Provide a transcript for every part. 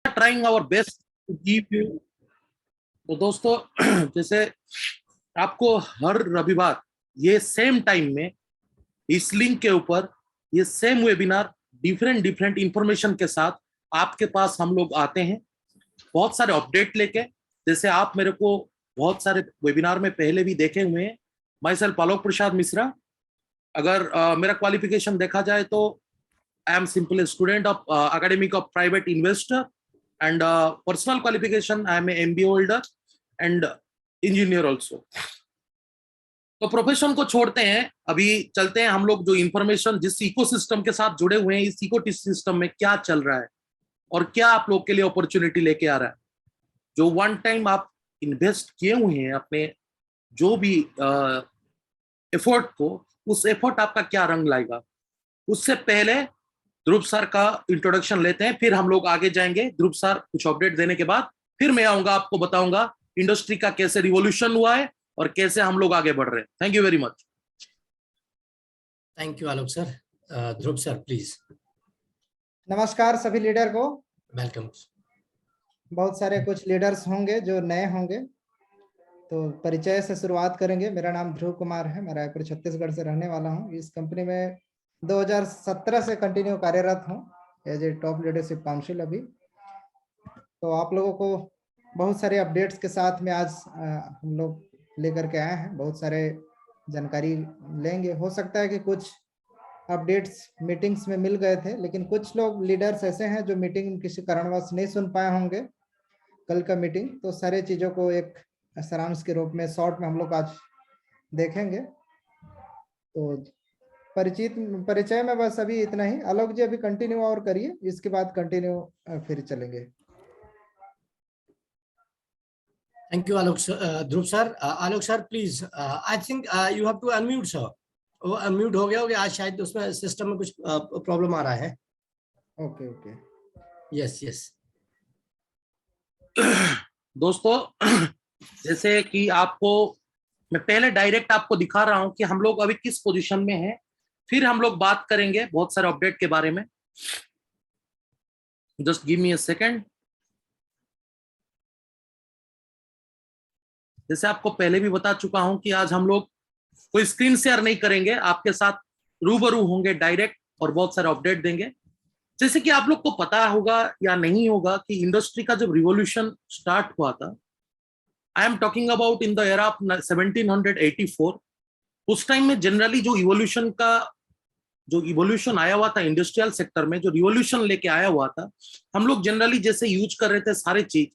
Trying our best to give you. तो दोस्तों, जैसे आपको हर रविवार ये सेम टाइम में इस लिंक के ऊपर ये same webinar different different information के साथ आपके पास हम लोग आते हैं, बहुत सारे अपडेट लेके। जैसे आप मेरे को बहुत सारे वेबिनार में पहले भी देखे हुए हैं। माई सेल्फ आलोक प्रसाद मिश्रा। अगर मेरा क्वालिफिकेशन देखा जाए तो I am simple student of academic of private investor and personal qualification I am a MBA holder and engineer also। तो प्रोफेशन को छोड़ते हैं, अभी चलते हैं हम लोग जो इंफॉर्मेशन जिस इकोसिस्टम के साथ जुड़े हुए हैं, इस इकोसिस्टम में क्या चल रहा है और क्या आप लोग के लिए अपॉर्चुनिटी लेके आ रहा है। जो वन टाइम आप इन्वेस्ट किए हुए हैं अपने जो भी एफर्ट को, उस एफर्ट आपका क्या रंग लाएगा। उससे पहले ध्रुव सर का इंट्रोडक्शन लेते हैं, फिर हम लोग आगे जाएंगे। ध्रुव सर कुछ अपडेट देने के बाद फिर मैं आऊंगा, आपको बताऊंगा इंडस्ट्री का कैसे रिवॉल्यूशन हुआ है और कैसे हम लोग आगे बढ़ रहे हैं। Thank you very much. Thank you Alok sir. Dhruv sir please. नमस्कार सभी लीडर को। वेलकम। बहुत सारे कुछ लीडर्स होंगे जो नए होंगे, तो परिचय से शुरुआत करेंगे। मेरा नाम ध्रुव कुमार है, मैं रायपुर छत्तीसगढ़ से रहने वाला हूं। इस कंपनी में 2017 से कंटिन्यू कार्यरत हूं as a top leadership council अभी। तो आप लोगों को बहुत सारे अपडेट्स के साथ में आज हम लोग लेकर के आए हैं। बहुत सारे जानकारी लेंगे। हो सकता है कि कुछ अपडेट्स मीटिंग्स में मिल गए थे, लेकिन कुछ लोग लीडर्स ऐसे हैं जो मीटिंग किसी कारणवश नहीं सुन पाए होंगे कल का मीटिंग। तो सारे चीज़ों को एक सारांश के रूप में शॉर्ट में हम लोग आज देखेंगे। तो परिचय में बस अभी इतना ही। आलोक जी अभी कंटिन्यू और करिए, इसके बाद कंटिन्यू फिर चलेंगे। Thank you Alok sir. Dhruv sir, Alok sir please. I think you have to unmute sir. वो अनम्यूट हो गया होगा, आज शायद उसमें सिस्टम में कुछ प्रॉब्लम आ रहा है। Okay okay, yes yes. दोस्तों, जैसे कि आपको मैं पहले डायरेक्ट आपको दिखा रहा हूं कि हम लोग अभी किस पोजीशन में हैं, फिर हम लोग बात करेंगे बहुत सारे अपडेट के बारे में। Just give me a second. जैसे आपको पहले भी बता चुका हूं कि आज हम लोग कोई स्क्रीन शेयर नहीं करेंगे, आपके साथ रूबरू होंगे डायरेक्ट और बहुत सारे अपडेट देंगे। जैसे कि आप लोग को पता होगा या नहीं होगा कि इंडस्ट्री का जब रिवॉल्यूशन स्टार्ट हुआ था, I am talking about in the era of 1784। उस टाइम में जनरली जो इवोल्यूशन आया हुआ था इंडस्ट्रियल सेक्टर में, जो रिवॉल्यूशन लेके आया हुआ था, हम लोग जनरली जैसे यूज कर रहे थे सारे चीज,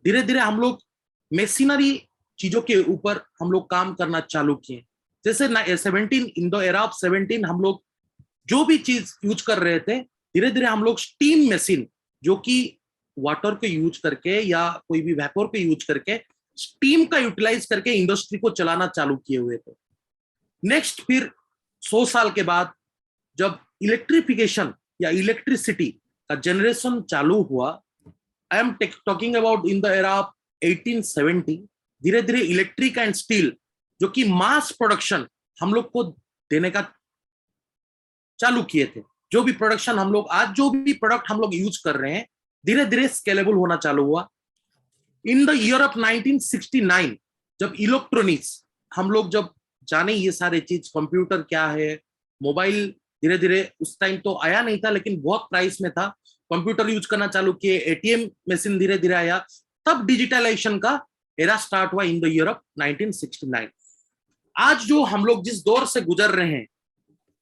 धीरे धीरे हम लोग मशीनरी चीजों के ऊपर हम लोग काम करना चालू किए। जैसे 17 इन द एरा ऑफ 17 हम लोग जो भी चीज यूज कर रहे थे, धीरे धीरे हम लोग स्टीम मशीन, जो कि वाटर को यूज करके या कोई भी वेपर को यूज करके स्टीम का यूटिलाइज करके इंडस्ट्री को चलाना चालू किए हुए थे। नेक्स्ट फिर 100 साल के बाद जब इलेक्ट्रिफिकेशन या इलेक्ट्रिसिटी का जनरेशन चालू हुआ, I am talking about in the era of 1870, धीरे धीरे इलेक्ट्रिक एंड स्टील जो कि मास प्रोडक्शन हम लोग को देने का चालू किए थे। जो भी प्रोडक्शन हम लोग आज जो भी प्रोडक्ट हम लोग यूज कर रहे हैं, धीरे धीरे स्केलेबल होना चालू हुआ। इन द ईयर ऑफ 1969 जब इलेक्ट्रॉनिक्स हम लोग जब जाने ये सारे चीज, कंप्यूटर क्या है, मोबाइल धीरे धीरे उस टाइम तो आया नहीं था लेकिन बहुत प्राइस में था, कंप्यूटर यूज करना चालू किए, एटीएम मशीन धीरे धीरे आया, तब डिजिटलाइजेशन का एरा स्टार्ट हुआ इन द ईयर ऑफ 1969। आज जो हम लोग जिस दौर से गुजर रहे हैं,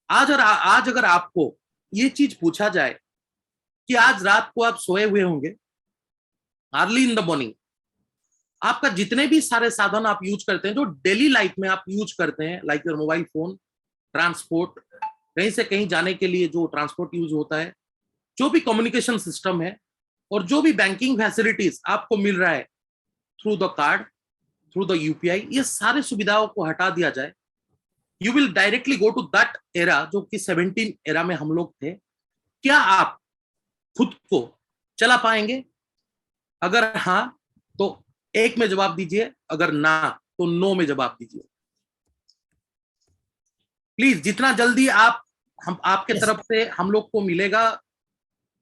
आज अगर आपको ये चीज पूछा जाए कि आज रात को आप सोए हुए होंगे, अर्ली इन द मॉर्निंग आपका जितने भी सारे साधन आप यूज करते हैं, जो डेली लाइफ में आप यूज करते हैं, like your mobile phone, transport, कहीं से कहीं जाने के लिए जो ट्रांसपोर्ट यूज होता है, जो भी कम्युनिकेशन सिस्टम है और जो भी बैंकिंग फैसिलिटीज आपको मिल रहा है through the card, through the UPI, ये सारी सुविधाओं को हटा दिया जाए, you will directly go to that era जो कि 17 एरा में हम लोग थे। क्या आप खुद को चला पाएंगे? अगर हाँ तो 1 में जवाब दीजिए, अगर ना तो 9 में जवाब दीजिए। प्लीज जितना जल्दी आपके तरफ से हम लोग को मिलेगा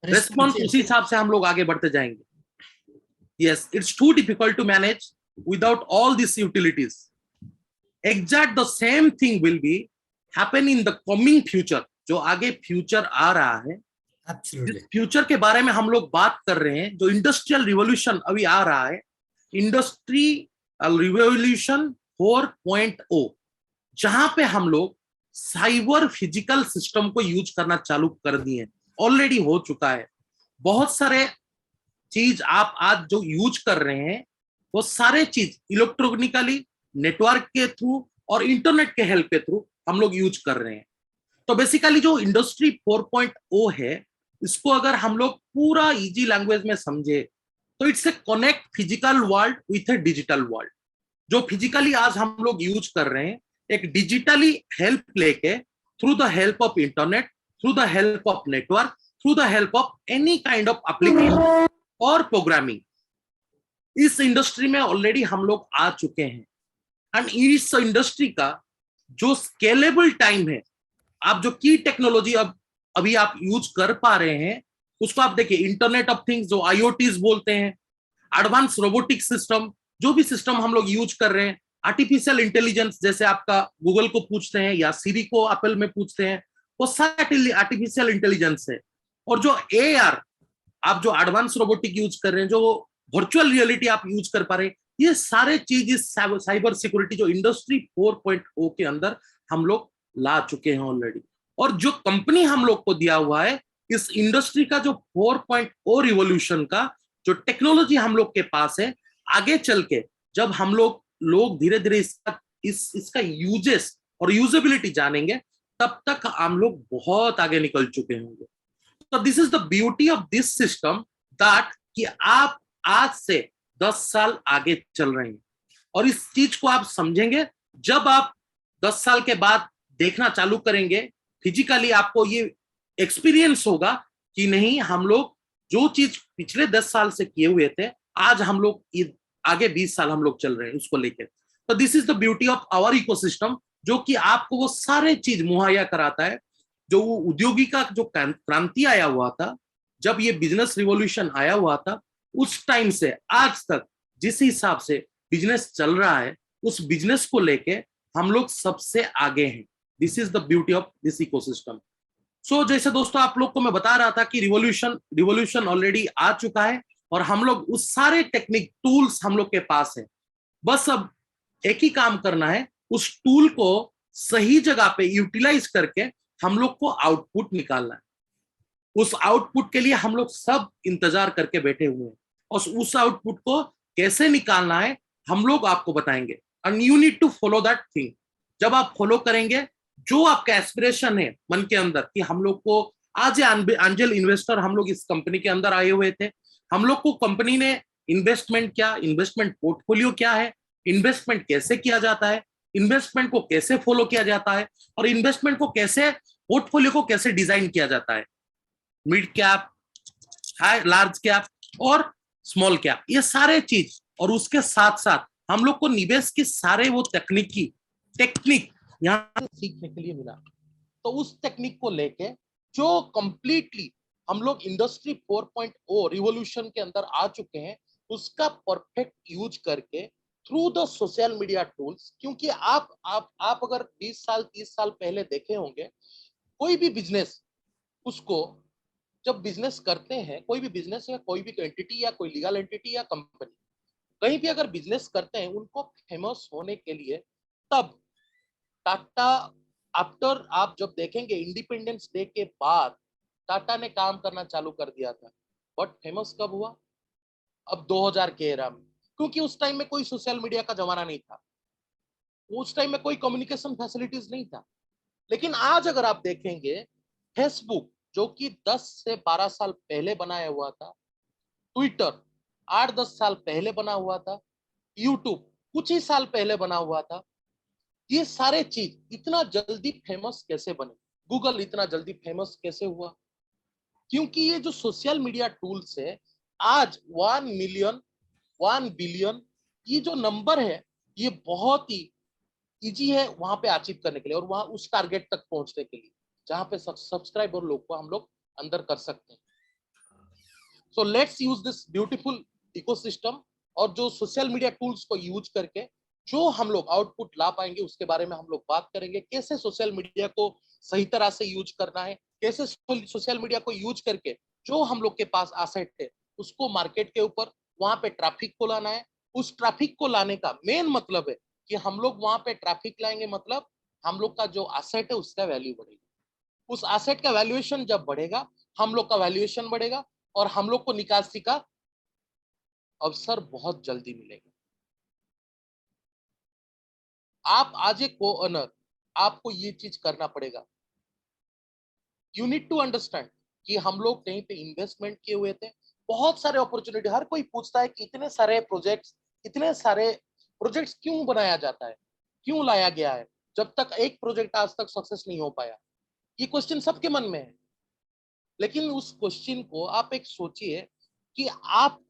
रेस्पॉन्स, उसी हिसाब से हम लोग आगे बढ़ते जाएंगे। Yes, it's too difficult to manage without all these utilities. Exact the same thing will be happen in the coming future. जो आगे फ्यूचर आ रहा है, Absolutely. इस फ्यूचर के बारे में हम लोग बात कर रहे हैं. जो इंडस्ट्रियल रिवॉल्यूशन अभी आ रहा है, इंडस्ट्री रिवॉल्यूशन 4.0, जहां पे हम लोग साइबर फिजिकल सिस्टम को यूज करना चालू कर दिए. ऑलरेडी हो चुका है. बहुत सारे चीज आप आज जो यूज कर रहे हैं, वो सारे चीज इलेक्ट्रॉनिकली नेटवर्क के थ्रू और इंटरनेट के हेल्प के थ्रू हम लोग यूज कर रहे हैं. तो बेसिकली जो इंडस्ट्री 4.0 है, इसको अगर हम लोग पूरा इजी लैंग्वेज में समझे तो it's a connect physical world with A digital world. जो फिजिकली आज हम लोग यूज कर रहे हैं, एक डिजिटली हेल्प लेके through the help of internet, through the help of network, through the help of any kind of application और प्रोग्रामिंग, इस इंडस्ट्री में ऑलरेडी हम लोग आ चुके हैं. एंड इस इंडस्ट्री का जो स्केलेबल टाइम है, आप जो की टेक्नोलॉजी अभी आप यूज कर पा रहे हैं, उसको आप देखिए. इंटरनेट ऑफ थिंग्स जो IoTs बोलते हैं, एडवांस रोबोटिक सिस्टम, जो भी सिस्टम हम लोग यूज कर रहे हैं, आर्टिफिशियल इंटेलिजेंस, जैसे आपका गूगल को पूछते हैं या सीरी को एप्पल में पूछते हैं, वो सारे आर्टिफिशियल इंटेलिजेंस है. और जो AR, आप जो एडवांस रोबोटिक यूज कर रहे हैं, जो वर्चुअल रियलिटी आप यूज कर पा रहे हैं, ये सारे चीज इस साइबर सिक्योरिटी जो इंडस्ट्री 4.0 के अंदर हम लोग ला चुके हैं ऑलरेडी. और जो कंपनी हम लोग को दिया हुआ है, इस इंडस्ट्री का जो 4.0 रिवॉल्यूशन का जो टेक्नोलॉजी हम लोग के पास है, आगे चल के जब हम लोग धीरे धीरे इसका यूजेस और यूजेबिलिटी जानेंगे, तब तक हम लोग बहुत आगे निकल चुके होंगे. तो this is the beauty of this system, that कि आप आज से 10 साल आगे चल रहे हैं. और इस चीज को आप समझेंगे जब आप 10 साल के बाद देखना चालू करेंगे, फिजिकली आपको ये एक्सपीरियंस होगा कि नहीं, हम लोग जो चीज पिछले 10 साल से किए हुए थे, आज हम लोग आगे 20 साल हम लोग चल रहे हैं उसको लेकर. तो this is the beauty of our ecosystem, जो कि आपको वो सारे चीज मुहैया कराता है. जो उद्योगिक का जो क्रांति आया हुआ था, जब ये बिजनेस रिवॉल्यूशन आया हुआ था, उस टाइम से आज तक जिस हिसाब से बिजनेस चल रहा है, उस बिजनेस को लेके हम लोग सबसे आगे हैं. This is the beauty of this ecosystem. So जैसे दोस्तों आप लोग को मैं बता रहा था कि रिवॉल्यूशन ऑलरेडी आ चुका है, और हम लोग उस सारे टेक्निक टूल्स हम लोग के पास है. बस अब एक ही काम करना है, उस टूल को सही जगह पे यूटिलाइज करके हम लोग को आउटपुट निकालना है. उस आउटपुट के लिए हम लोग सब इंतजार करके बैठे हुए हैं, और उस आउटपुट को कैसे निकालना है हम लोग आपको बताएंगे. And you need to follow that thing. जब आप फॉलो करेंगे, जो आपका एस्पिरेशन है मन के अंदर कि हम लोग को आज एंजल इन्वेस्टर हम लोग इस कंपनी के अंदर आए हुए थे, हम लोग को कंपनी ने इन्वेस्टमेंट क्या, इन्वेस्टमेंट पोर्टफोलियो क्या है, इन्वेस्टमेंट कैसे किया जाता है, इन्वेस्टमेंट को कैसे फॉलो किया जाता है, और इन्वेस्टमेंट को कैसे, पोर्टफोलियो को कैसे डिजाइन किया जाता है, mid cap, high large cap और स्मॉल कैप, ये सारे चीज. और उसके साथ साथ हम लोग को निवेश के सारे वो टेक्निक यहाँ से सीखने के लिए मिला. तो उस टेक्निक को लेके जो कंप्लीटली हम लोग इंडस्ट्री 4.0 रिवॉल्यूशन के अंदर आ चुके हैं, उसका परफेक्ट यूज करके through the social media tools. क्योंकि आप अगर 20 साल 30 साल पहले देखे होंगे, कोई भी बिजनेस, उसको जब बिजनेस करते हैं, कोई भी बिजनेस या कोई भी एंटिटी या कोई लीगल एंटिटी या कंपनी, कहीं भी अगर बिजनेस करते हैं, उनको फेमस होने के लिए, तब टाटा, आफ्टर आप जब देखेंगे इंडिपेंडेंस डे के बाद, टाटा ने काम करना चालू कर दिया था. बट फेमस कब हुआ? अब 2000 के एरा में. क्योंकि उस टाइम में कोई सोशल मीडिया का जमाना नहीं था, उस टाइम में कोई कम्युनिकेशन फैसिलिटीज नहीं था. लेकिन आज अगर आप देखेंगे, फेसबुक जो कि 10 से 12 साल पहले बनाया हुआ था, ट्विटर 8-10 साल पहले बना हुआ था, यूट्यूब कुछ ही साल पहले बना हुआ था, ये सारे चीज इतना जल्दी फेमस कैसे बने? गूगल इतना जल्दी फेमस कैसे हुआ? क्योंकि ये जो सोशल मीडिया टूल्स है, आज 1 मिलियन 1 बिलियन ये जो नंबर है, ये बहुत ही इजी है वहां पे अचीव करने के लिए, और वहां उस टारगेट तक पहुंचने के लिए जहां पे सब्सक्राइबर लोग को हम लोग अंदर कर सकते हैं. So let's use this beautiful ecosystem और जो सोशल मीडिया टूल्स को यूज करके जो हम लोग आउटपुट ला पाएंगे उसके बारे में हम लोग बात करेंगे। कैसे सोशल मीडिया को सही तरह से यूज करना है, कैसे सोशल मीडिया को यूज करके जो हम लोग के पास एसेट है उसको मार्केट के ऊपर वहां पे ट्रैफिक को लाना है। उस ट्रैफिक को लाने का मेन मतलब है कि हम लोग वहां पे ट्रैफिक लाएंगे, मतलब हम लोग का जो एसेट है उसका वैल्यू बढ़ेगा। उस एसेट का वैल्यूएशन जब बढ़ेगा, हम लोग का वैल्यूएशन बढ़ेगा और हम लोग को निकासी का अवसर बहुत जल्दी मिलेगा। आप आज एक को ओनर, आपको ये चीज करना पड़ेगा। यू नीड टू अंडरस्टैंड कि हम लोग कहीं पे इन्वेस्टमेंट किए हुए थे, बहुत सारे अपॉर्चुनिटी। हर कोई पूछता है कि इतने सारे प्रोजेक्ट्स क्यों बनाया जाता है, क्यों लाया गया है, जब तक एक प्रोजेक्ट आज तक सक्सेस नहीं हो पाया। ये क्वेश्चन सबके मन में है। लेकिन उस क्वेश्चन को आप एक सोचिए कि आप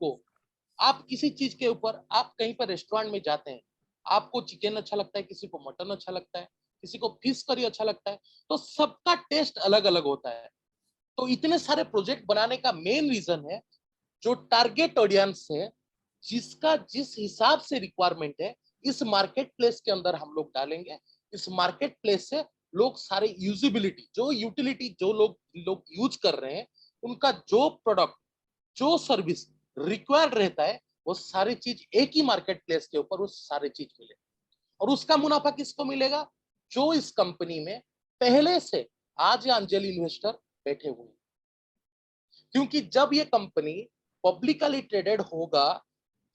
किसी चीज के ऊपर, आप कहीं पर रेस्टोरेंट में जाते हैं, आपको चिकन अच्छा लगता है, किसी को मटन अच्छा लगता है, किसी को फिश करी अच्छा लगता है, तो सबका टेस्ट अलग अलग होता है। तो इतने सारे प्रोजेक्ट बनाने का मेन रीजन है जो टारगेट ऑडियंस है, जिसका जिस हिसाब से रिक्वायरमेंट है इस मार्केट प्लेस के अंदर हम लोग डालेंगे। इस मार्केट प्लेस से लोग सारे यूजिबिलिटी, जो यूटिलिटी जो लोग यूज कर रहे हैं, उनका जो प्रोडक्ट, जो सर्विस रिक्वायर्ड रहता है, वो सारी चीज एक ही मार्केट प्लेस के ऊपर वो सारी चीज मिलेगी। और उसका मुनाफा किसको मिलेगा? जो इस कंपनी में पहले से आज या एंजल इन्वेस्टर बैठे हुए हैं। क्योंकि जब ये कंपनी पब्लिकली ट्रेडेड होगा,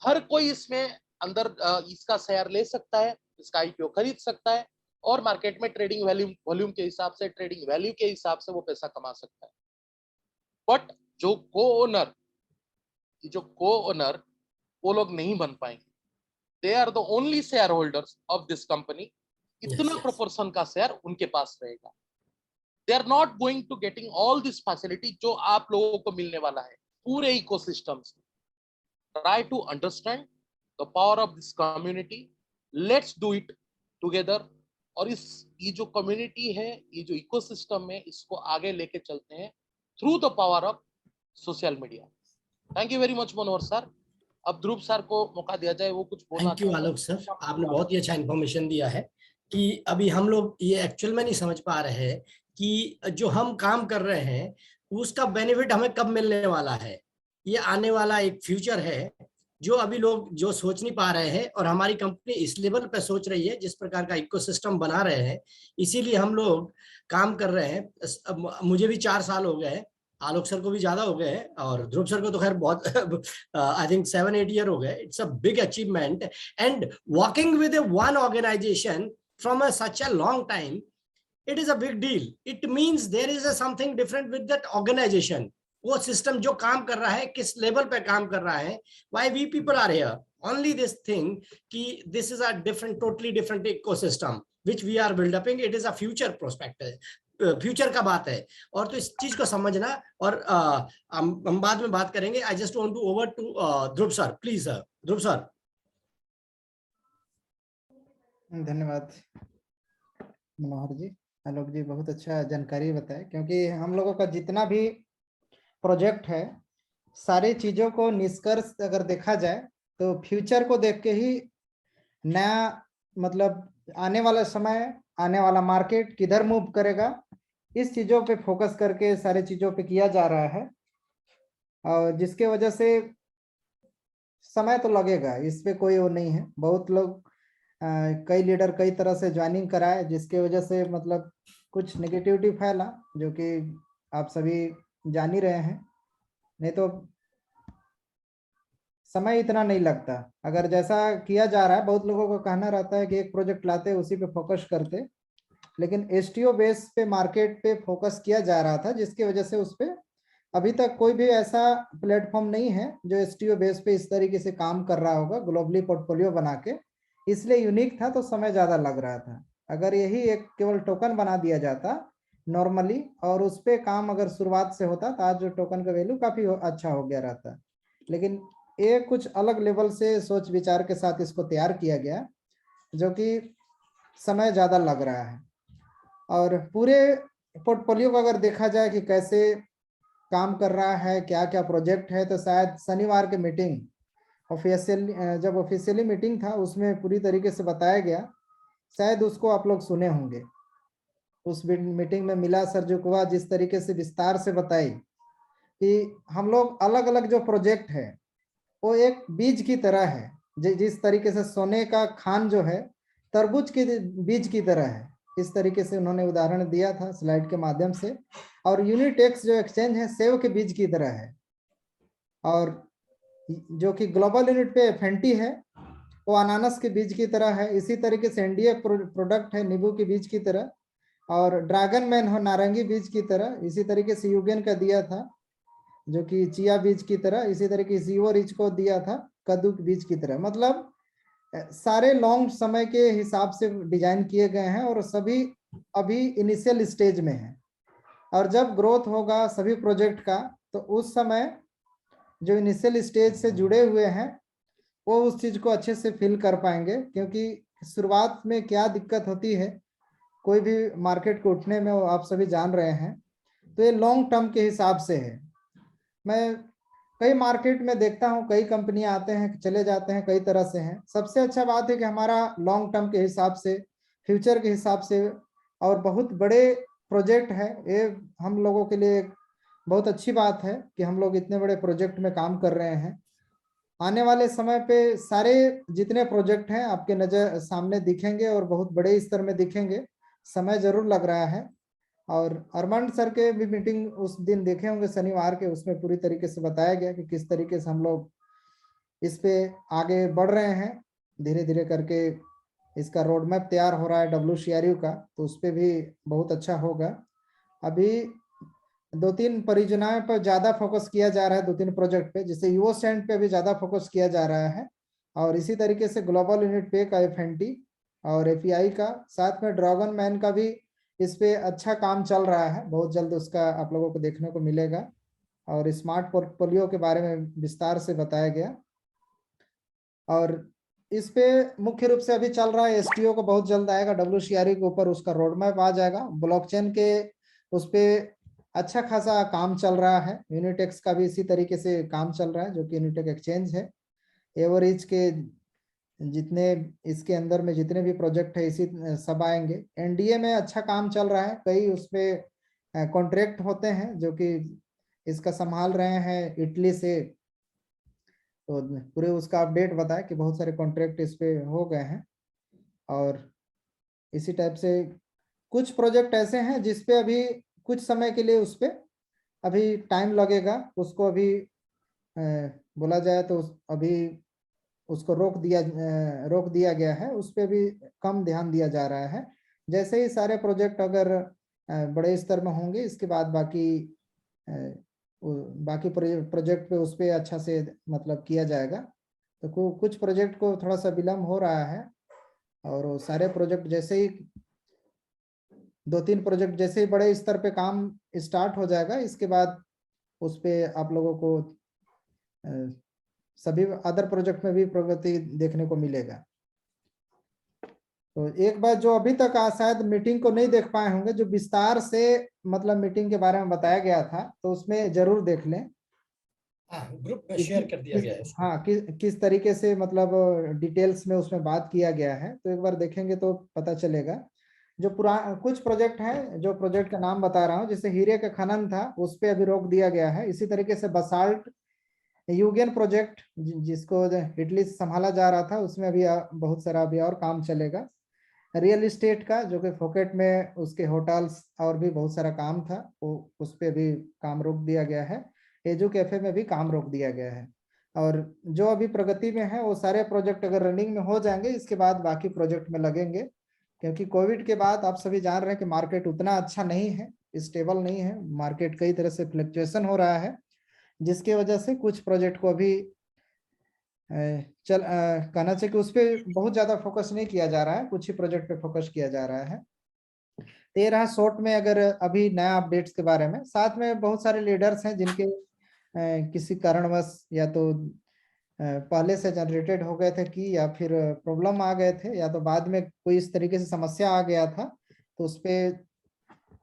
हर कोई इसमें अंदर इसका शेयर ले सकता है, इसका आईपीओ खरीद सकता है और मार्केट में ट्रेडिंग वॉल्यूम के हिसाब से, ट्रेडिंग वैल्यू के हिसाब से वो पैसा कमा सकता है। बट जो को ओनर वो लोग नहीं बन पाएंगे। They are the only share holders of this company. इतना प्रोपोर्शन का शेयर उनके पास रहेगा। They are not going to getting all this facility जो आप लोगों को मिलने वाला है पूरे इकोसिस्टम से। Try to understand the power of this community, let's do it together. और ये जो कम्युनिटी है, ये जो इकोसिस्टम है, इसको आगे लेके चलते हैं through the power of social media. Thank you very much Manohar sir. अब ध्रुव सर को मौका दिया जाए, वो कुछ बोलना थैंक यू चाहते हैं। आलोक सर, आपने बहुत ही अच्छा इन्फॉर्मेशन दिया है कि अभी हम लोग ये एक्चुअल में नहीं समझ पा रहे हैं कि जो हम काम कर रहे हैं उसका बेनिफिट हमें कब मिलने वाला है। ये आने वाला एक फ्यूचर है जो अभी लोग जो सोच नहीं पा रहे हैं, और हमारी कंपनी इस लेवल पे सोच रही है, जिस प्रकार का इकोसिस्टम बना रहे हैं, इसीलिए हम लोग काम कर रहे हैं। मुझे भी 4 साल हो गए हैं, आलोक सर को भी ज्यादा हो गए हैं, और ध्रुव सर को तो खैर बहुत आई थिंक 7-8 ईयर हो गए। It's a big achievement, and working with one organisation from such a long time, it is a big deal. It means there is a something different with that organization. वो system जो काम कर रहा है, किस level पे काम कर रहा है, why we people are here, only this thing कि this is a different, totally different ecosystem which we are building. It is a future prospect, future का बात है। और तो इस चीज को समझना, और हम बाद में बात करेंगे। I just want to over to Dhruv sir, please Dhruv sir. धन्यवाद मनोहर जी, आलोक जी, बहुत अच्छा जानकारी बताए। क्योंकि हम लोगों का जितना भी प्रोजेक्ट है, सारी चीजों को निष्कर्ष अगर देखा जाए तो फ्यूचर को देख के ही नया, मतलब आने वाला समय, आने वाला मार्केट किधर मूव करेगा, इस चीजों पे फोकस करके सारी चीजों पे किया जा रहा है। और जिसके वजह से समय तो लगेगा, इस पे कोई वो नहीं है। बहुत लोग कई लीडर कई तरह से ज्वाइनिंग कराए, जिसके वजह से मतलब कुछ नेगेटिविटी फैला, जो कि आप सभी जान ही रहे हैं। नहीं तो समय इतना नहीं लगता अगर जैसा किया जा रहा है। बहुत लोगों को कहना रहता है कि एक प्रोजेक्ट लाते उसी पे फोकस करते, लेकिन एसटीओ बेस पे मार्केट पे फोकस किया जा रहा था, जिसकी वजह से उस पे अभी तक कोई भी ऐसा प्लेटफॉर्म नहीं है जो एसटीओ बेस पे इस तरीके से काम कर रहा होगा ग्लोबली पोर्टफोलियो बना के। इसलिए यूनिक था, तो समय ज्यादा लग रहा था। अगर यही एक केवल टोकन बना दिया जाता नॉर्मली, और उस पे काम अगर शुरुआत से होता, तो आज जो टोकन का वैल्यू काफी अच्छा हो गया रहता। लेकिन ये कुछ अलग लेवल से सोच विचार के साथ इसको तैयार किया गया, जो कि समय ज्यादा लग रहा है। और पूरे पोर्टफोलियो को अगर देखा जाए कि कैसे काम कर रहा है, क्या क्या प्रोजेक्ट है, तो शायद शनिवार की मीटिंग जब ऑफिशियली मीटिंग था उसमें पूरी तरीके से बताया गया, शायद उसको आप लोग सुने होंगे। उस मीटिंग में मिला सरजुकवा जिस तरीके से विस्तार से बताई कि हम लोग अलग अलग जो प्रोजेक्ट है वो एक बीज की तरह है, जिस तरीके से सोने का खान जो है तरबूज के बीज की तरह है, इस तरीके से उन्होंने उदाहरण दिया था स्लाइड के माध्यम से। और यूनिटेक्स जो एक्सचेंज है सेव के बीज की तरह है, और जो कि ग्लोबल यूनिट पे एफएनटी है वो अनानस के बीज की तरह है। इसी तरीके से एनडीए प्रोडक्ट है नींबू के बीज की तरह, और ड्रैगन मैन हो नारंगी बीज की तरह। इसी तरीके से यूगेन का दिया था जो कि चिया बीज की तरह। इसी तरीके से जीवो रिच को दिया था कद्दू के बीज की तरह। मतलब सारे लॉन्ग समय के हिसाब से डिजाइन किए गए हैं और सभी अभी इनिशियल स्टेज में है। और जब ग्रोथ होगा सभी प्रोजेक्ट का तो उस समय जो इनिशियल स्टेज से जुड़े हुए हैं वो उस चीज को अच्छे से फील कर पाएंगे, क्योंकि शुरुआत में क्या दिक्कत होती है कोई भी मार्केट को उठने में, वो आप सभी जान रहे हैं। तो ये लॉन्ग टर्म के हिसाब से है। मैं कई मार्केट में देखता हूँ कई कंपनियां आते हैं चले जाते हैं, कई तरह से हैं। सबसे अच्छा बात है कि हमारा लॉन्ग टर्म के हिसाब से, फ्यूचर के हिसाब से और बहुत बड़े प्रोजेक्ट है ये हम लोगों के लिए बहुत अच्छी बात है कि हम लोग इतने बड़े प्रोजेक्ट में काम कर रहे हैं। आने वाले समय पे सारे जितने प्रोजेक्ट हैं आपके नजर सामने दिखेंगे और बहुत बड़े स्तर में दिखेंगे। समय जरूर लग रहा है। और अरमांड सर के भी मीटिंग उस दिन देखे होंगे शनिवार के, उसमें पूरी तरीके से बताया गया कि किस तरीके से हम लोग इस पे आगे बढ़ रहे हैं। धीरे धीरे करके इसका रोड मैप तैयार हो रहा है WCRU का, तो उस पर भी बहुत अच्छा होगा। अभी 2-3 परियोजनाओं पर ज्यादा फोकस किया जा रहा है, 2-3 प्रोजेक्ट पे, जैसे यूओ स्टैंड पे भी ज्यादा फोकस किया जा रहा है। और इसी तरीके से ग्लोबल यूनिट पे का एफएनटी और एपीआई का, साथ में ड्रैगन मैन का भी इस पे अच्छा काम चल रहा है। बहुत जल्द उसका आप लोगों को देखने को मिलेगा। और स्मार्ट पोर्टफोलियो के बारे में विस्तार से बताया गया। और इस पे मुख्य रूप से अभी चल रहा है एसटीओ को बहुत जल्द आएगा, WCRU के ऊपर उसका रोड मैप आ जाएगा। ब्लॉकचेन के उस पे अच्छा खासा काम चल रहा है। यूनिटेक्स का भी इसी तरीके से काम चल रहा है जो कि यूनिटेक एक्सचेंज है। एवरेज के जितने इसके अंदर में जितने भी प्रोजेक्ट है इसी सब आएंगे। एनडीए में अच्छा काम चल रहा है, कई उसपे कॉन्ट्रैक्ट होते हैं जो कि इसका संभाल रहे हैं इटली से। तो पूरे उसका अपडेट बताया कि बहुत सारे कॉन्ट्रैक्ट इस पे हो गए हैं। और इसी टाइप से कुछ प्रोजेक्ट ऐसे हैं जिसपे अभी कुछ समय के लिए उस पे अभी टाइम लगेगा। उसको अभी बोला जाए तो अभी उसको रोक दिया गया है, उस पर भी कम ध्यान दिया जा रहा है। जैसे ही सारे प्रोजेक्ट अगर बड़े स्तर में होंगे इसके बाद बाकी प्रोजेक्ट पे उस पर अच्छा से मतलब किया जाएगा। तो कुछ प्रोजेक्ट को थोड़ा सा विलम्ब हो रहा है। और वो सारे प्रोजेक्ट जैसे ही 2-3 प्रोजेक्ट जैसे ही बड़े स्तर पे काम स्टार्ट हो जाएगा इसके बाद उस पे आप लोगों को सभी अदर प्रोजेक्ट में भी प्रगति देखने को मिलेगा। तो एक बात जो अभी तक शायद मीटिंग को नहीं देख पाए होंगे, जो विस्तार से मतलब मीटिंग के बारे में बताया गया था, तो उसमें जरूर देख लें। ग्रुप में शेयर कर दिया गया है इसको। हाँ, किस तरीके से मतलब डिटेल्स में उसमें बात किया गया है, तो एक बार देखेंगे तो पता चलेगा। जो कुछ प्रोजेक्ट हैं, जो प्रोजेक्ट का नाम बता रहा हूँ, जैसे हीरे का खनन था उस पर अभी रोक दिया गया है। इसी तरीके से बसाल्ट यूगेन प्रोजेक्ट जिसको इटली से संभाला जा रहा था उसमें अभी बहुत सारा अभी और काम चलेगा। रियल एस्टेट का जो कि फोकेट में उसके होटल्स और भी बहुत सारा काम था, वो उस पर भी काम रोक दिया गया है। एजू कैफे में भी काम रोक दिया गया है। और जो अभी प्रगति में है वो सारे प्रोजेक्ट अगर रनिंग में हो जाएंगे इसके बाद बाकी प्रोजेक्ट में लगेंगे। क्योंकि कोविड के बाद आप सभी जान रहे हैं कि मार्केट उतना अच्छा नहीं है, स्टेबल नहीं है। मार्केट कई तरह से फ्लक्चुएशन हो रहा है, जिसकी वजह से कुछ प्रोजेक्ट को अभी कहना चाहिए कि उस पर बहुत ज्यादा फोकस नहीं किया जा रहा है, कुछ ही प्रोजेक्ट पे फोकस किया जा रहा है। तो ये रहा शॉर्ट में अगर अभी नया अपडेट्स के बारे में। साथ में बहुत सारे लीडर्स हैं जिनके किसी कारणवश या तो पहले से जनरेटेड हो गए थे कि या फिर प्रॉब्लम आ गए थे या तो बाद में कोई इस तरीके से समस्या आ गया था, तो उस पर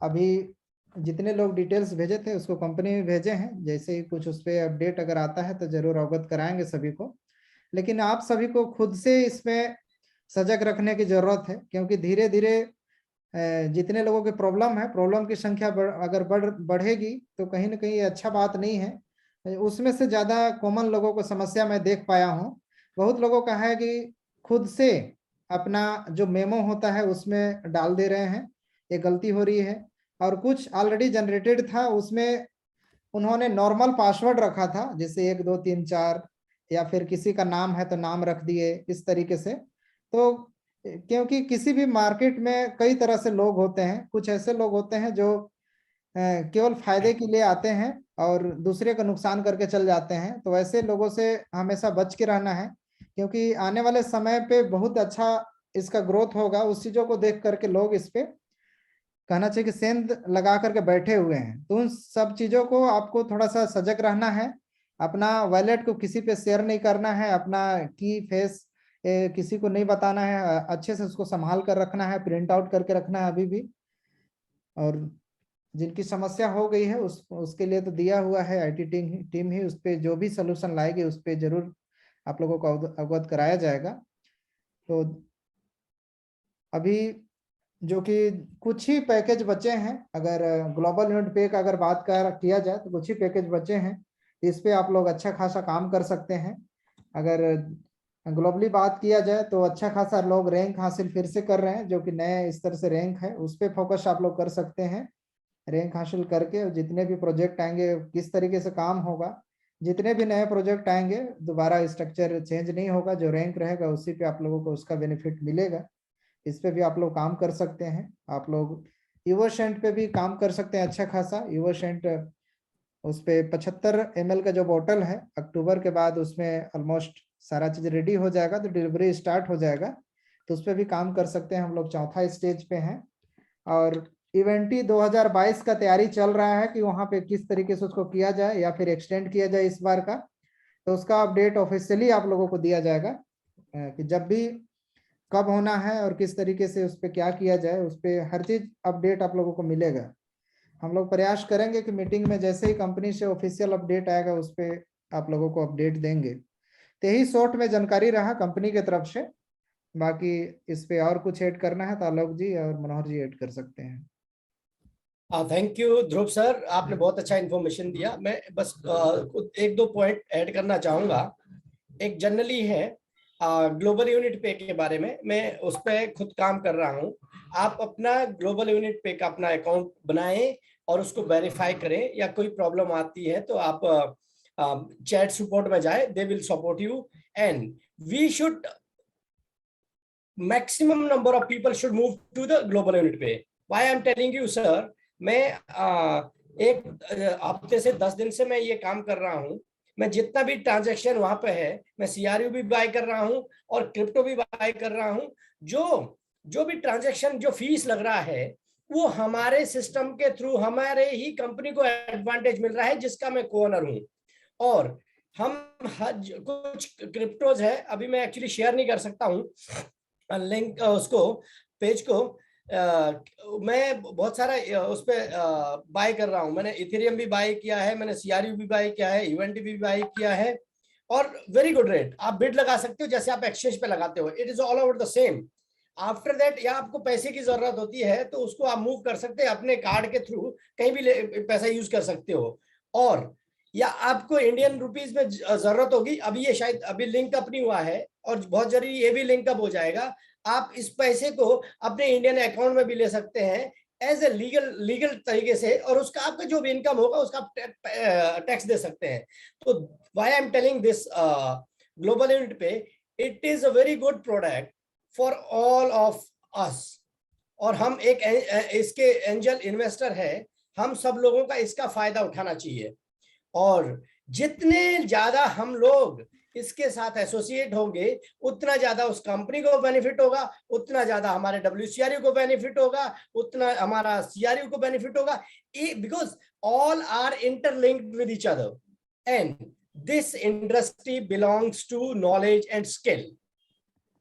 अभी जितने लोग डिटेल्स भेजे थे उसको कंपनी में भेजे हैं। जैसे ही कुछ उस पर अपडेट अगर आता है तो जरूर अवगत कराएंगे सभी को। लेकिन आप सभी को खुद से इसमें सजग रखने की जरूरत है, क्योंकि धीरे धीरे जितने लोगों की प्रॉब्लम की संख्या अगर बढ़ेगी तो कहीं ना कहीं ये अच्छा बात नहीं है। उसमें से ज्यादा कॉमन लोगों को समस्या मैं देख पाया हूँ, बहुत लोगों का है कि खुद से अपना जो मेमो होता है उसमें डाल दे रहे हैं, ये गलती हो रही है। और कुछ ऑलरेडी जनरेटेड था, उसमें उन्होंने नॉर्मल पासवर्ड रखा था, जैसे 1 2 3 4, या फिर किसी का नाम है तो नाम रख दिए इस तरीके से। तो क्योंकि किसी भी मार्केट में कई तरह से लोग होते हैं, कुछ ऐसे लोग होते हैं जो केवल फायदे के लिए आते हैं और दूसरे का नुकसान करके चल जाते हैं। तो ऐसे लोगों से हमेशा बच के रहना है, क्योंकि आने वाले समय पे बहुत अच्छा इसका ग्रोथ होगा। उस चीजों को देख करके लोग इस पे कहना चाहिए कि सेंध लगा करके बैठे हुए हैं। तो उन सब चीजों को आपको थोड़ा सा सजग रहना है, अपना वॉलेट को किसी पे शेयर नहीं करना है, अपना की फेस किसी को नहीं बताना है, अच्छे से उसको संभाल कर रखना है, प्रिंट आउट करके रखना है अभी भी। और जिनकी समस्या हो गई है उसके लिए तो दिया हुआ है आईटी टीम ही उस पे जो भी सोल्यूशन लाएगी उस पे जरूर आप लोगों को अवगत कराया जाएगा। तो अभी जो कि कुछ ही पैकेज बचे हैं, अगर ग्लोबल यूनिट पे का अगर बात किया जाए तो कुछ ही पैकेज बचे हैं, इस पे आप लोग अच्छा खासा काम कर सकते हैं। अगर ग्लोबली बात किया जाए तो अच्छा खासा लोग रैंक हासिल फिर से कर रहे हैं, जो कि नए स्तर से रैंक है उस पे फोकस आप लोग कर सकते हैं। रैंक हासिल करके जितने भी प्रोजेक्ट आएंगे किस तरीके से काम होगा, जितने भी नए प्रोजेक्ट आएंगे दोबारा स्ट्रक्चर चेंज नहीं होगा, जो रैंक रहेगा उसी पे आप लोगों को उसका बेनिफिट मिलेगा। इस पे भी आप लोग काम कर सकते हैं। आप लोग यूवोशेंट पे भी काम कर सकते हैं अच्छा खासा। यूवोशेंट उस पे 75 ml का जो बोतल है, अक्टूबर के बाद उसमें ऑलमोस्ट सारा चीज रेडी हो जाएगा, तो डिलीवरी स्टार्ट हो जाएगा। तो उस पर भी काम कर सकते हैं। हम लोग चौथा स्टेज पे हैं और इवेंटी 2022 का तैयारी चल रहा है कि वहां पे किस तरीके से उसको किया जाए या फिर एक्सटेंड किया जाए इस बार का। तो उसका अपडेट ऑफिशियली आप लोगों को दिया जाएगा कि जब भी कब होना है और किस तरीके से उस पर क्या किया जाए, उस पर हर चीज अपडेट आप लोगों को मिलेगा। हम लोग प्रयास करेंगे कि मीटिंग में जैसे ही कंपनी से ऑफिशियल अपडेट आएगा उस पर आप लोगों को अपडेट देंगे। तो यही शॉर्ट में जानकारी रहा कंपनी की तरफ से। बाकी इस पे और कुछ ऐड करना है तो आलोक जी और मनोहर जी ऐड कर सकते हैं। थैंक यू ध्रुव सर, आपने बहुत अच्छा इन्फॉर्मेशन दिया। मैं बस 1-2 पॉइंट ऐड करना चाहूंगा। एक जनरली है ग्लोबल यूनिट पे के बारे में, मैं उस पर खुद काम कर रहा हूँ। आप अपना ग्लोबल यूनिट पे का अपना अकाउंट बनाएं और उसको वेरीफाई करें, या कोई प्रॉब्लम आती है तो आप चैट सपोर्ट में जाए, they will support you. And we should maximum number of people should move to the global unit पे। Why I am telling you sir, मैं एक हफ्ते से 10 दिन से मैं ये काम कर रहा हूँ। मैं जितना भी ट्रांजैक्शन वहां पे है, मैं सीआरयू भी बाय कर रहा हूँ और क्रिप्टो भी बाय कर रहा हूँ। जो भी ट्रांजैक्शन जो फीस लग रहा है वो हमारे सिस्टम के थ्रू हमारे ही कंपनी को एडवांटेज मिल रहा है, जिसका मैं कोऑनर हूँ। और हम कुछ क्रिप्टोज है, अभी मैं एक्चुअली शेयर नहीं कर सकता हूँ लिंक उसको, पेज को। मैं बहुत सारा उस पर बाय कर रहा हूँ। मैंने इथेरियम भी बाय किया है, मैंने सीआरयू भी बाय किया है, यूएनटी भी बाय किया है, और वेरी गुड रेट। आप बिड लगा सकते हो जैसे आप एक्सचेंज पे लगाते हो, it is all over the same. After that या आपको पैसे की जरूरत होती है तो उसको आप मूव कर सकते हैं अपने कार्ड के थ्रू, कहीं भी पैसा यूज कर सकते हो। और या आपको इंडियन रुपीज में जरूरत होगी, अभी ये शायद अभी लिंक अप नहीं हुआ है और बहुत जरूरी ये भी लिंक अप हो जाएगा। आप इस पैसे को अपने इंडियन अकाउंट में भी ले सकते हैं एज ए लीगल तरीके से, और उसका आपका जो भी इनकम होगा उसका टैक्स दे सकते हैं। तो why I am telling this global unit पे, it is a very good product for all of us. और हम एक इसके एंजल इन्वेस्टर है, हम सब लोगों का इसका फायदा उठाना चाहिए। और जितने ज्यादा हम लोग इसके साथ एसोसिएट होंगे उतना ज्यादा उस कंपनी को बेनिफिट होगा, उतना ज्यादा हमारे WCRU को बेनिफिट होगा, उतना हमारा CRU को बेनिफिट होगा, because all are interlinked with each other and this industry belongs to knowledge and skill.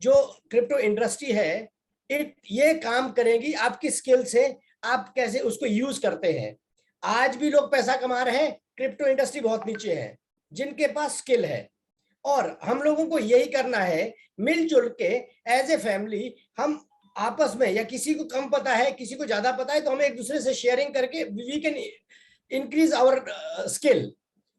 जो क्रिप्टो इंडस्ट्री है ये काम करेगी आपकी स्किल से, आप कैसे उसको यूज करते हैं। आज भी लोग पैसा कमा रहे हैं, क्रिप्टो इंडस्ट्री बहुत नीचे है जिनके पास स्किल है। और हम लोगों को यही करना है, मिलजुल के एज ए फैमिली हम आपस में, या किसी को कम पता है किसी को ज्यादा पता है तो हम एक दूसरे से शेयरिंग करके we can increase our skill.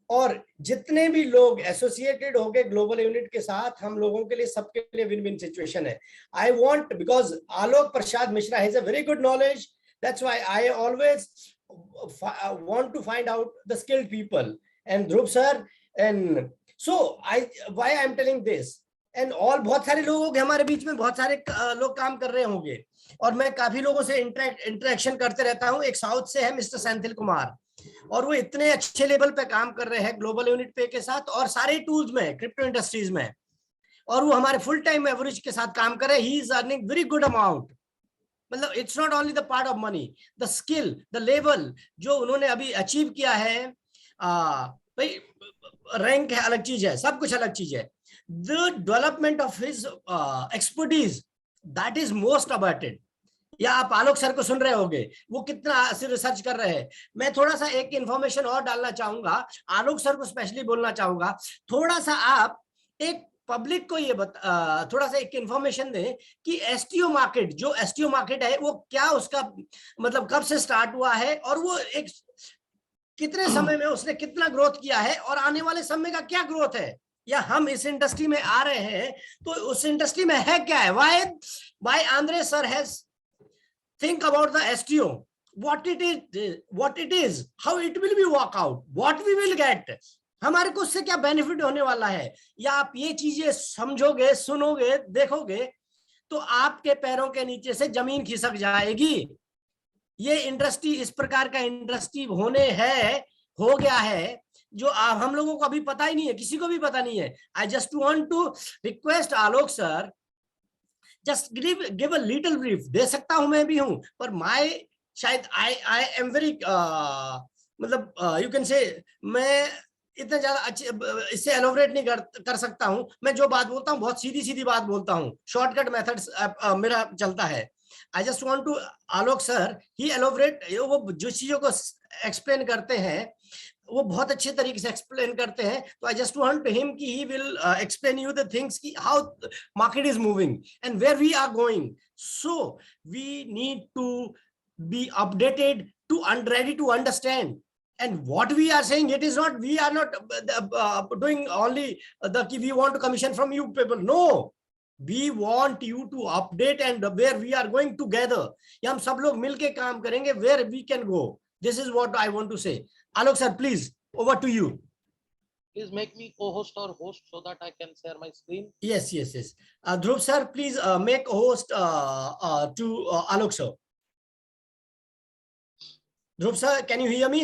और जितने भी लोग एसोसिएटेड हो गए ग्लोबल यूनिट के साथ, हम लोगों के लिए सबके लिए विन विन सिचुएशन है। I want, because Alok Prasad Mishra has a very good knowledge, that's why I always want to find out the skilled people, and Dhruv sir, and so why I'm telling this, and all बहुत सारे लोग होंगे हमारे बीच में, बहुत सारे लोग काम कर रहे होंगे, और मैं काफी लोगों से इंटरेक्शन करते रहता हूँ। एक साउथ से है मिस्टर सेंथिल कुमार, और वो इतने अच्छे लेवल पे काम कर रहे हैं ग्लोबल यूनिट पे के साथ और सारे टूल्स में, क्रिप्टो इंडस्ट्रीज में, और वो हमारे फुल टाइम एवरेज के साथ काम कर रहे हैं। He is earning very good amount. मतलब it's not only the part of money, the skill, the level जो उन्होंने अभी अचीव किया है, भाई रैंक है अलग चीज है, सब कुछ अलग चीज है। The development of his expertise, that is most applauded. या आप आलोक सर को सुन रहे होंगे, वो कितना रिसर्च कर रहे हैं। मैं थोड़ा सा एक इंफॉर्मेशन और डालना चाहूंगा, आलोक सर को स्पेशली बोलना चाहूंगा, थोड़ा सा आप एक पब्लिक को ये थोड़ा सा एक इंफॉर्मेशन दें कि एसटीओ मार्केट, जो एसटीओ मार्केट है वो क्या, उसका मतलब कब से स्टार्ट हुआ है, और वो एक कितने समय में उसने कितना ग्रोथ किया है, और आने वाले समय का क्या ग्रोथ है, या हम इस इंडस्ट्री में आ रहे हैं तो उस इंडस्ट्री में है क्या है। Why Andre sir has think about the STO, what it is, how it will be work out, what we will get, हमारे को उससे क्या बेनिफिट होने वाला है। या आप ये चीजें समझोगे, सुनोगे, देखोगे तो आपके पैरों के नीचे से जमीन खिसक जाएगी। ये इंडस्ट्री इस प्रकार का इंडस्ट्री हो गया है जो हम लोगों को अभी पता ही नहीं है, किसी को भी पता नहीं है। I just want to request Alok sir, just give a little brief, दे सकता हूं मैं भी हूं, पर my शायद I am very मतलब you can say मैं इतना ज्यादा अच्छे इससे एलोबरेट नहीं कर सकता हूं। मैं जो बात बोलता हूं बहुत सीधी सीधी बात बोलता हूं, शॉर्टकट मेथड्स मेरा चलता है। I just want to Alok sir he elaborate, वो जो चीजों को एक्सप्लेन करते हैं वो बहुत अच्छे तरीके से एक्सप्लेन करते हैं। तो आई जस्ट वांट हिम कि he will explain you the things कि how market is moving and where we are going. So we need to be updated to ready to understand, and what we are saying, it is not, we are not doing only we want to commission from you people, no, we want you to update and where we are going together, या हम सब लोग मिलके काम करेंगे, where we can go. This is what I want to say. Alok sir, please, over to you. Please make me co-host or host so that I can share my screen. Yes. Dhruv sir, please make a host to Alok sir. Dhruv sir, can you hear me?